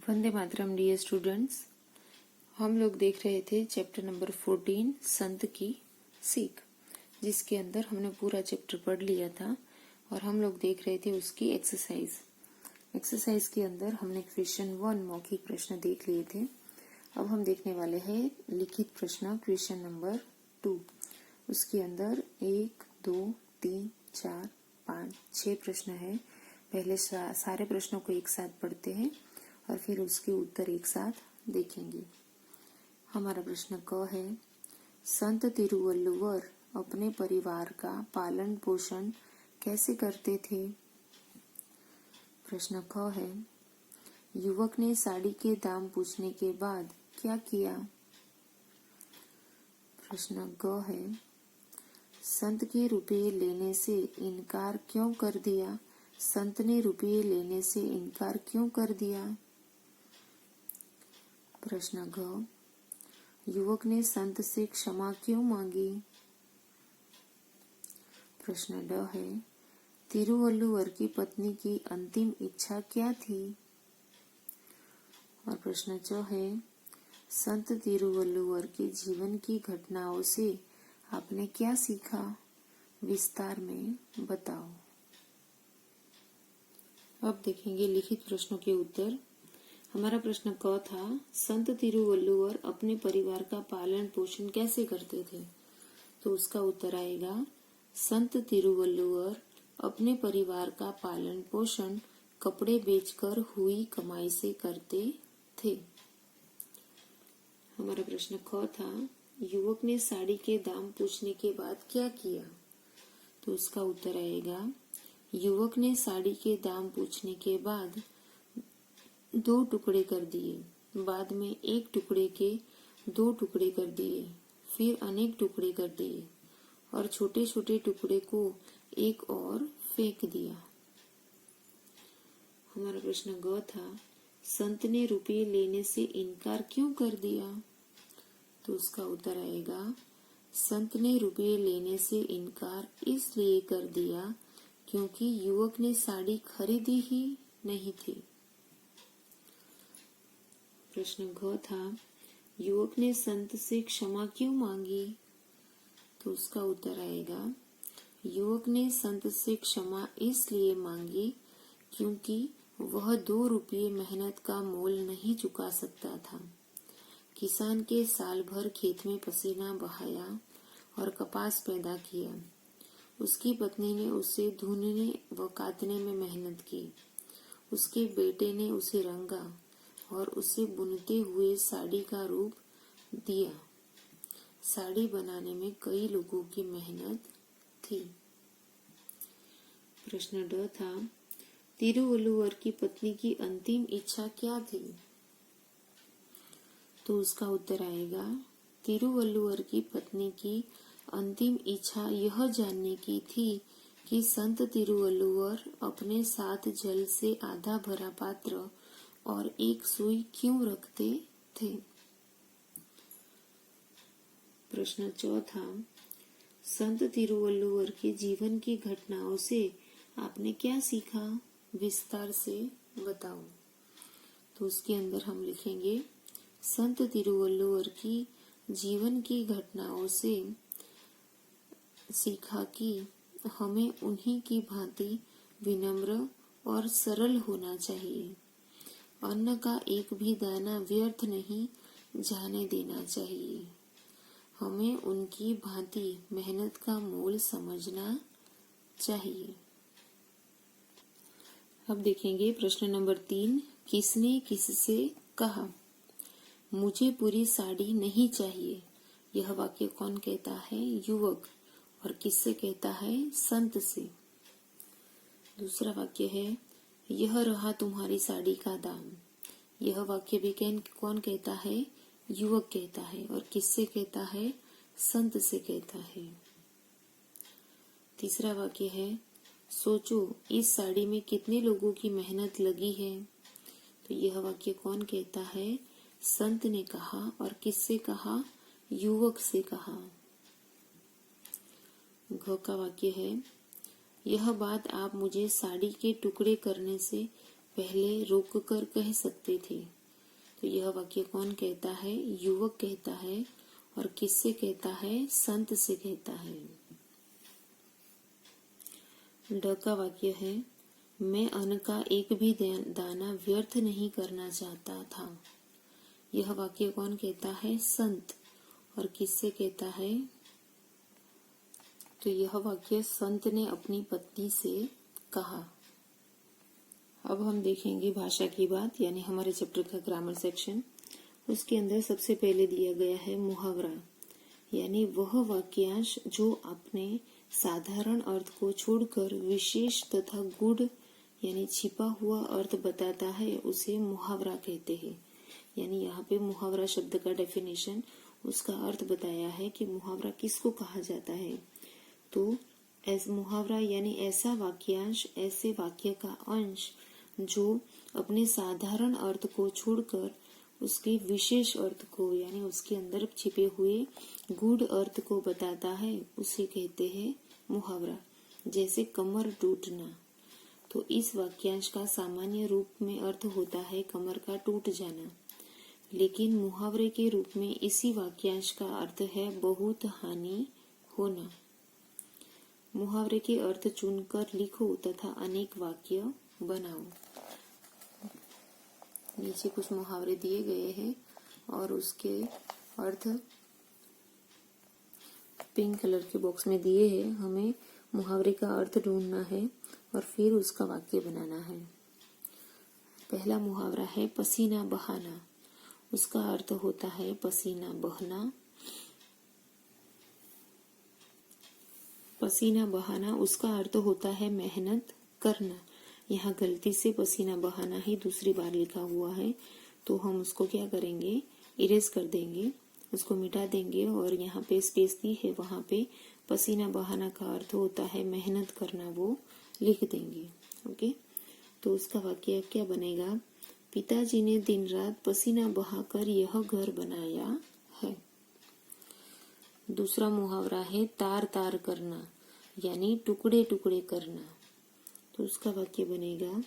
Vande Mataram dear students. हम लोग देख रहे थे चैप्टर नंबर 14 संत की सीख, जिसके अंदर हमने पूरा चैप्टर पढ़ लिया था और हम लोग देख रहे थे उसकी एक्सरसाइज के अंदर हमने क्वेश्चन 1 मौखिक प्रश्न देख लिए थे। अब हम देखने वाले हैं लिखित प्रश्न क्वेश्चन नंबर 2। उसके अंदर 1, 2, 3, 4, 5, 6 प्रश्न है। पहले सारे प्रश्नों को एक साथ पढ़ते हैं और फिर उसके उत्तर एक साथ देखेंगे। हमारा प्रश्न क है, संत तिरुवल्लुवर अपने परिवार का पालन पोषण कैसे करते थे। प्रश्न ख है, युवक ने साड़ी के दाम पूछने के बाद क्या किया। प्रश्न ग है, संत के रुपये लेने से इनकार क्यों कर दिया। संत ने रुपये लेने से इनकार क्यों कर दिया। प्रश्न घ, युवक ने संत से क्षमा क्यों मांगी। प्रश्न ड है, तिरुवल्लुवर की पत्नी की अंतिम इच्छा क्या थी। और प्रश्न च है, संत तिरुवल्लुवर के जीवन की घटनाओं से आपने क्या सीखा, विस्तार में बताओ। अब देखेंगे लिखित प्रश्नों के उत्तर। हमारा प्रश्न क था, संत तिरुवल्लुवर अपने परिवार का पालन पोषण कैसे करते थे। तो उसका उत्तर आएगा, संत तिरुवल्लुवर अपने परिवार का पालन पोषण कपड़े बेचकर हुई कमाई से करते थे। हमारा प्रश्न ख था, युवक ने साड़ी के दाम पूछने के बाद क्या किया। तो उसका उत्तर आएगा, युवक ने साड़ी के दाम पूछने के बाद 2 टुकड़े कर दिए, बाद में एक टुकड़े के 2 टुकड़े कर दिए, फिर अनेक टुकड़े कर दिए और छोटे छोटे टुकड़े को एक और फेंक दिया। हमारा प्रश्न ग था, संत ने रुपये लेने से इनकार क्यों कर दिया। तो उसका उत्तर आएगा, संत ने रुपये लेने से इनकार इसलिए कर दिया क्योंकि युवक ने साड़ी खरीदी ही नहीं थी। प्रश्न घ था, युवक ने संत से क्षमा क्यों मांगी। तो उसका उत्तर आएगा, युवक ने संत से क्षमा इसलिए मांगी क्योंकि वह 2 रुपये मेहनत का मोल नहीं चुका सकता था। किसान के साल भर खेत में पसीना बहाया और कपास पैदा किया। उसकी पत्नी ने उसे धुनने व काटने में मेहनत की। उसके बेटे ने उसे रंगा और उसे बुनते हुए साड़ी का रूप दिया। साड़ी बनाने में कई लोगों की मेहनत थी। प्रश्न ड था, तिरुवल्लुवर की पत्नी की अंतिम इच्छा क्या थी। तो उसका उत्तर आएगा, तिरुवल्लुवर की पत्नी की अंतिम इच्छा यह जानने की थी कि संत तिरुवल्लुवर अपने साथ जल से आधा भरा पात्र और एक सुई क्यों रखते थे। प्रश्न चौथा, संत तिरुवल्लुवर के जीवन की घटनाओं से आपने क्या सीखा, विस्तार से बताओ। तो उसके अंदर हम लिखेंगे, संत तिरुवल्लुवर की जीवन की घटनाओं से सीखा कि हमें उन्हीं की भांति विनम्र और सरल होना चाहिए। अन्न का एक भी दाना व्यर्थ नहीं जाने देना चाहिए। हमें उनकी भांति मेहनत का मोल समझना चाहिए। अब देखेंगे प्रश्न नंबर 3, किसने किससे कहा। मुझे पूरी साड़ी नहीं चाहिए। यह वाक्य कौन कहता है, युवक। और किससे कहता है, संत से। दूसरा वाक्य है, यह रहा तुम्हारी साड़ी का दाम। यह वाक्य भी कौन कहता है, युवक कहता है। और किससे कहता है, संत से कहता है। तीसरा वाक्य है, सोचो इस साड़ी में कितने लोगों की मेहनत लगी है। तो यह वाक्य कौन कहता है, संत ने कहा। और किससे कहा, युवक से कहा। घ का वाक्य है, यह बात आप मुझे साड़ी के टुकड़े करने से पहले रोक कर कह सकते थे। तो यह वाक्य कौन कहता है? युवक कहता है। और किससे कहता है? संत से कहता है। ड का वाक्य है, मैं अन्न का एक भी दाना व्यर्थ नहीं करना चाहता था। यह वाक्य कौन कहता है? संत। और किससे कहता है? तो यह वाक्य संत ने अपनी पत्नी से कहा। अब हम देखेंगे भाषा की बात, यानी हमारे चैप्टर का ग्रामर सेक्शन। उसके अंदर सबसे पहले दिया गया है मुहावरा, यानी वह वाक्यांश जो अपने साधारण अर्थ को छोड़कर विशेष तथा गूढ़ यानी छिपा हुआ अर्थ बताता है, उसे मुहावरा कहते हैं। यानी यहाँ पे मुहावरा शब्द का डेफिनेशन, उसका अर्थ बताया है कि मुहावरा किसको कहा जाता है। तो मुहावरा यानी ऐसा वाक्यांश, ऐसे वाक्य का अंश जो अपने साधारण अर्थ को छोड़कर उसके विशेष अर्थ को यानी उसके अंदर छिपे हुए गूढ़ अर्थ को बताता है, उसे कहते हैं मुहावरा। जैसे कमर टूटना, तो इस वाक्यांश का सामान्य रूप में अर्थ होता है कमर का टूट जाना, लेकिन मुहावरे के रूप में इसी वाक्यांश का अर्थ है बहुत हानि होना। मुहावरे के अर्थ चुनकर लिखो तथा अनेक वाक्य बनाओ। नीचे कुछ मुहावरे दिए गए हैं और उसके अर्थ पिंक कलर के बॉक्स में दिए हैं। हमें मुहावरे का अर्थ ढूंढना है और फिर उसका वाक्य बनाना है। पहला मुहावरा है पसीना बहाना। उसका अर्थ होता है पसीना बहना। पसीना बहाना उसका अर्थ होता है मेहनत करना। यहाँ गलती से पसीना बहाना ही दूसरी बार लिखा हुआ है, तो हम उसको क्या करेंगे? इरेज कर देंगे, उसको मिटा देंगे और यहाँ पे स्पेस दी है, वहां पे पसीना बहाना का अर्थ होता है मेहनत करना, वो लिख देंगे। ओके, तो उसका वाक्य क्या बनेगा? पिताजी ने दिन रात पसीना बहाकर यह घर बनाया है। दूसरा मुहावरा है तार तार करना, यानी टुकड़े टुकड़े करना। तो उसका वाक्य बनेगा,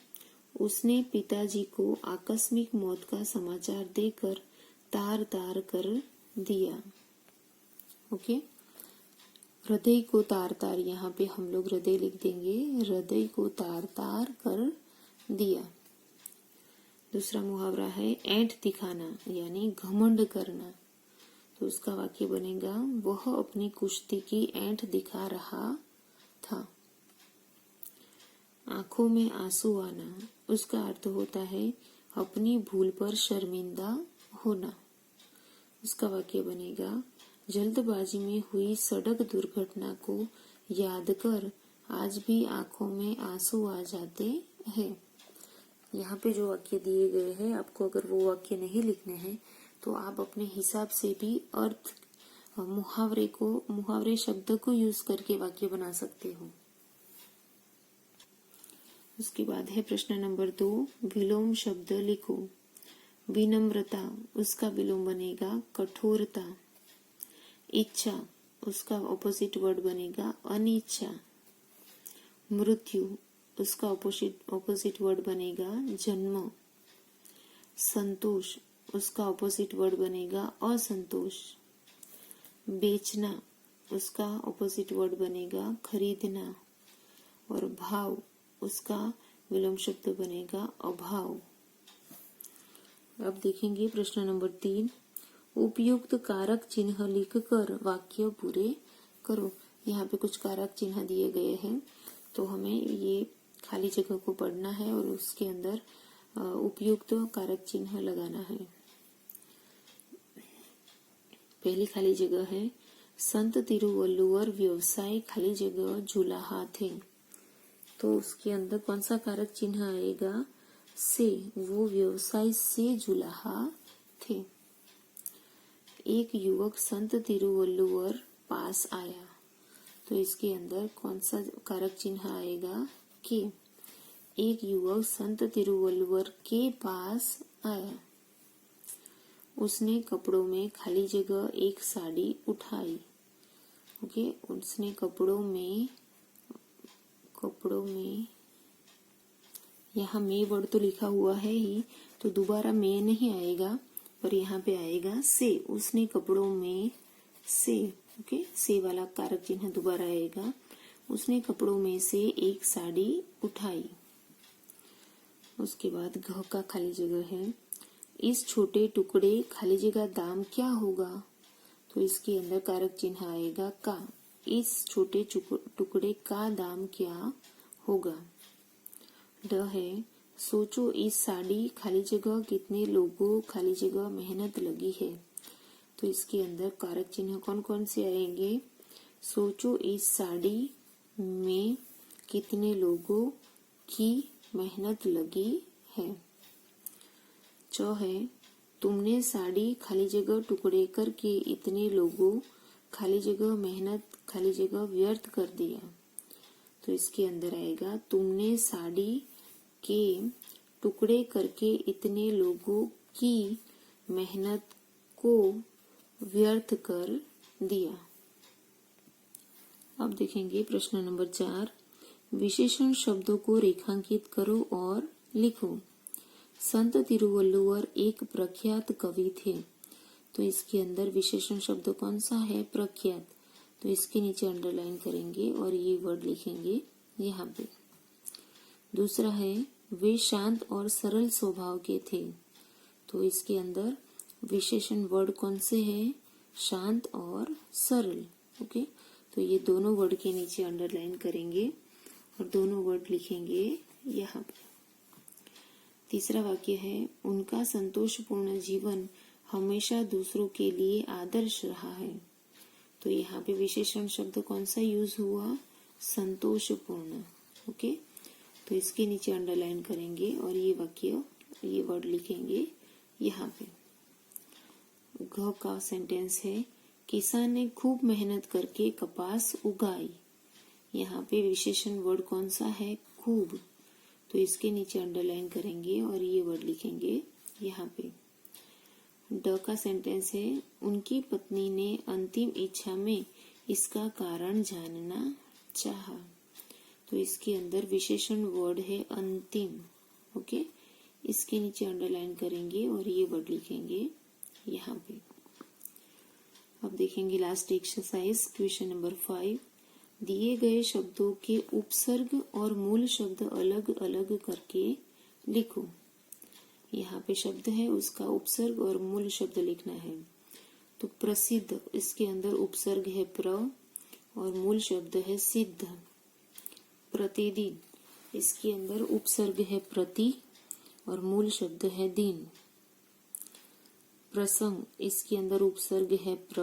उसने पिताजी को आकस्मिक मौत का समाचार देकर तार तार कर दिया। ओके, हृदय को तार तार, यहाँ पे हम लोग हृदय लिख देंगे, हृदय को तार तार कर दिया। दूसरा मुहावरा है ऐंठ दिखाना, यानी घमंड करना। तो उसका वाक्य बनेगा, वह अपनी कुश्ती की ऐंठ दिखा रहा था। आंखों में आंसू आना, उसका अर्थ होता है अपनी भूल पर शर्मिंदा होना। उसका वाक्य बनेगा, जल्दबाजी में हुई सड़क दुर्घटना को याद कर आज भी आंखों में आंसू आ जाते हैं। यहाँ पे जो वाक्य दिए गए हैं, आपको अगर वो वाक्य नहीं लिखने हैं तो आप अपने हिसाब से भी अर्थ मुहावरे शब्द को यूज करके वाक्य बना सकते हो। उसके बाद है प्रश्न नंबर 2, विलोम शब्द लिखो। विनम्रता, उसका विलोम बनेगा कठोरता। इच्छा, उसका ऑपोजिट वर्ड बनेगा अनिच्छा। मृत्यु, उसका ऑपोजिट वर्ड बनेगा जन्म। संतोष, उसका ऑपोजिट वर्ड बनेगा असंतोष। बेचना, उसका ऑपोजिट वर्ड बनेगा खरीदना। और भाव, उसका विलोम शब्द बनेगा अभाव। अब देखेंगे प्रश्न नंबर 3, उपयुक्त कारक चिन्ह लिखकर वाक्य पूरे करो। यहाँ पे कुछ कारक चिन्ह दिए गए हैं, तो हमें ये खाली जगह को पढ़ना है और उसके अंदर उपयुक्त कारक चिन्ह लगाना है। पहली खाली जगह है, संत तिरुवल्लुवर व्यवसाय खाली जगह जुलाहा थे। तो उसके अंदर कौन सा कारक चिन्ह आएगा? से, वो व्यवसाय से जुलाहा थे। एक युवक संत तिरुवल्लुवर पास आया, तो इसके अंदर कौन सा कारक चिन्ह आएगा? के। एक युवक संत तिरुवल्लुवर के पास आया। उसने कपड़ों में खाली जगह एक साड़ी उठाई। ओके, उसने कपड़ों में यहाँ मे वर्ड तो लिखा हुआ है ही, तो दोबारा मे नहीं आएगा, पर यहाँ पे आएगा से। उसने कपड़ों में से, ओके, से वाला कारक चिन्ह दोबारा आएगा। उसने कपड़ों में से एक साड़ी उठाई। उसके बाद घ का खाली जगह है। इस छोटे टुकड़े खाली जगह दाम क्या होगा, तो इसके अंदर कारक चिन्ह आएगा का। इस छोटे टुकड़े का दाम क्या होगा। ड है, सोचो इस साड़ी खाली जगह कितने लोगों खाली जगह मेहनत लगी है, तो इसके अंदर कारक चिन्ह कौन कौन से आएंगे। सोचो इस साड़ी में कितने लोगों की मेहनत लगी है। च है, तुमने साड़ी खाली जगह टुकड़े करके इतने लोगों खाली जगह मेहनत खाली जगह व्यर्थ कर दिया, तो इसके अंदर आएगा तुमने साड़ी के टुकड़े करके इतने लोगों की मेहनत को व्यर्थ कर दिया। अब देखेंगे प्रश्न नंबर 4। विशेषण शब्दों को रेखांकित करो और लिखो। संत तिरुवल्लुवर एक प्रख्यात कवि थे, तो इसके अंदर विशेषण शब्द कौन सा है, प्रख्यात, तो इसके नीचे अंडरलाइन करेंगे और ये वर्ड लिखेंगे यहाँ पे। दूसरा है वे शांत और सरल स्वभाव के थे, तो इसके अंदर विशेषण वर्ड कौन से हैं, शांत और सरल, ओके। तो ये दोनों वर्ड के नीचे अंडरलाइन करेंगे और दोनों वर्ड लिखेंगे यहाँ पे। तीसरा वाक्य है उनका संतोषपूर्ण जीवन हमेशा दूसरों के लिए आदर्श रहा है, तो यहाँ पे विशेषण शब्द कौन सा यूज हुआ, संतोषपूर्ण, ओके। तो इसके नीचे अंडरलाइन करेंगे और ये वाक्य ये वर्ड लिखेंगे यहाँ पे। घ का सेंटेंस है किसान ने खूब मेहनत करके कपास उगाई, यहाँ पे विशेषण वर्ड कौन सा है, खूब, तो इसके नीचे अंडरलाइन करेंगे और ये वर्ड लिखेंगे यहाँ पे। ड का सेंटेंस है उनकी पत्नी ने अंतिम इच्छा में इसका कारण जानना चाहा, तो इसके अंदर विशेषण वर्ड है अंतिम, ओके। इसके नीचे अंडरलाइन करेंगे और ये वर्ड लिखेंगे यहाँ पे। अब देखेंगे लास्ट एक्सरसाइज क्वेश्चन नंबर 5। दिए गए शब्दों के उपसर्ग और मूल शब्द अलग अलग करके लिखो। यहाँ पे शब्द है उसका उपसर्ग और मूल शब्द लिखना है। तो प्रसिद्ध, इसके अंदर उपसर्ग है प्र और मूल शब्द है सिद्ध। प्रतिदिन, इसके अंदर उपसर्ग है प्रति और मूल शब्द है दिन। प्रसंग, इसके अंदर उपसर्ग है प्र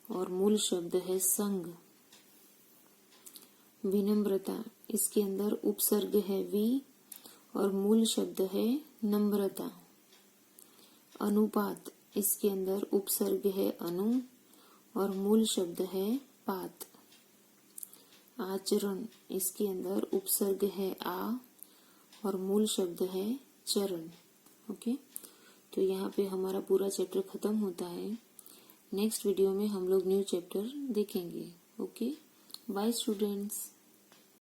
और मूल शब्द है संग। विनम्रता, इसके अंदर उपसर्ग है वि और मूल शब्द है नम्रता। अनुपात, इसके अंदर उपसर्ग है अनु और मूल शब्द है पात। आचरण, इसके अंदर उपसर्ग है आ और मूल शब्द है चरण, ओके। तो यहाँ पे हमारा पूरा चैप्टर खत्म होता है। नेक्स्ट वीडियो में हम लोग न्यू चैप्टर देखेंगे, ओके। Bye students.